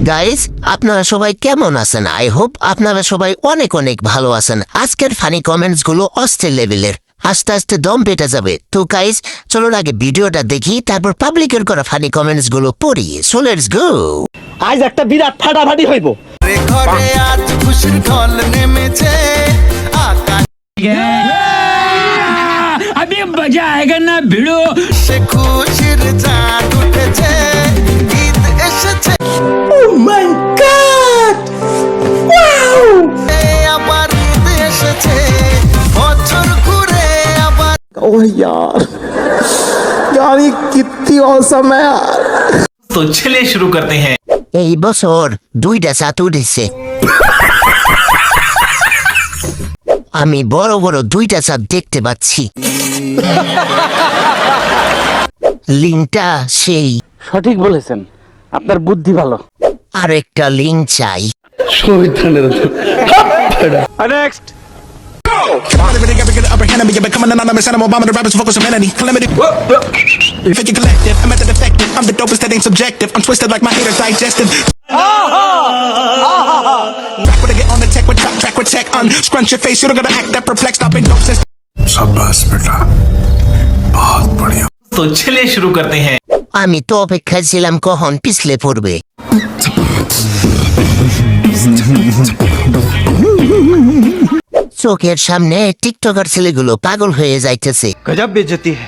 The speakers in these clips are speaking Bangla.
গাইস, আপনারা সবাই কেমন আছেন? আই হোপ আপনারা সবাই অনেক অনেক ভালো আছেন। আজকের ফানি কমেন্টস গুলো অস্থির লেভেলের, আস্তে আস্তে দম পেটে যাবে। তো গাইস, চলুন আগে ভিডিওটা দেখি, তারপর পাবলিকের করা ফানি কমেন্টস গুলো পড়ি। So let's go. আজ একটা বিরাট ফাটাফাটি হইব। ঘরে আজ খুশির ঢল নেমেছে আকাশ अभी मजा आएगा ना भिड़ो। সে খুশির চাঁদ উঠেছে, ঈদ এসেছে। আবার ঈদ এসেছে, বছর ঘুরে আবার। ओह यार ये कितनी औसम है यार। तो चलिए शुरू करते हैं। এই বছর 2টা চাঁদ উঠেছে। আমি বড় বড় 2টা চাঁদ দেখতে পাচ্ছি। লিঙ্কটা সেই। সঠিক বলেছেন, আপনার বুদ্ধি ভালো। আর একটা লিঙ্ক চাই। Next upper hand of me, becoming anonymous animal bomb. The rappers focus on vanity, calamity. Fake it collective, I'm method effective. I'm the dopest that ain't subjective. I'm twisted like my haters digestive. Rap with a get on the tech with track with tech. Scrunch your face, you don't gotta act that perplexed. I've been dope since. शाबाश बेटा, बहुत बढ़िया। तो चलिए शुरू करते हैं। আমি তো অপেক্ষায় ছিলাম কখন পিছলে পড়বে। চোখের সামনে টিকটকার ছেলেগুলো পাগল হয়ে যাইতেছে। गजब बेइज्जती है।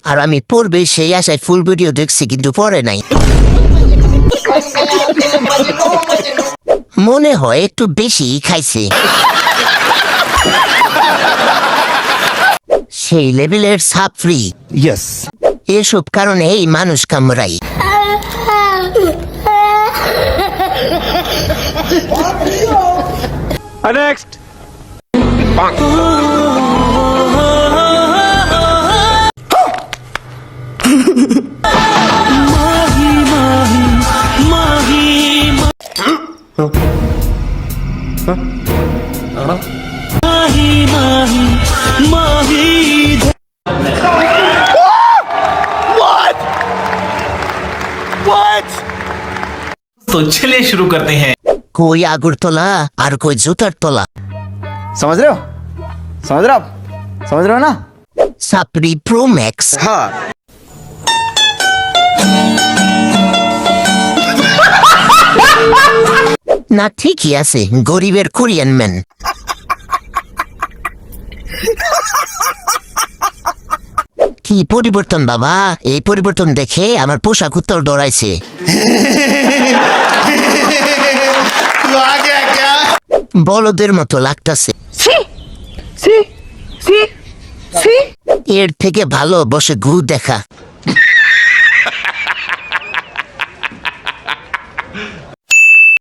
আর আমি পড়বে সেই আশায় ফুল ভিডিও দেখছি, কিন্তু পরে নাই। মনে হয় একটু বেশি খাইছে। সেই লেভেলের সাপড়ি। यस এসব কারণে এই মানুষ কামড়াই। नेक्स्ट तो चलिए शुरू करते हैं। কই আগরতলা আর কই জুতার তলা। समझ रहे हो, समझ रहे हो आप, समझ रहे हो ना। সাপড়ি প্রো ম্যাক্স। हाँ না, ঠিকই আছে, গরিবের কোরিয়ান ম্যান। কি পরিবর্তন বাবা! এই পরিবর্তন দেখে আমার পোশাক উত্তর ডরাইছে। বলদের মতো লাগতাছে। এর থেকে ভালো বসে ঘু দেখা।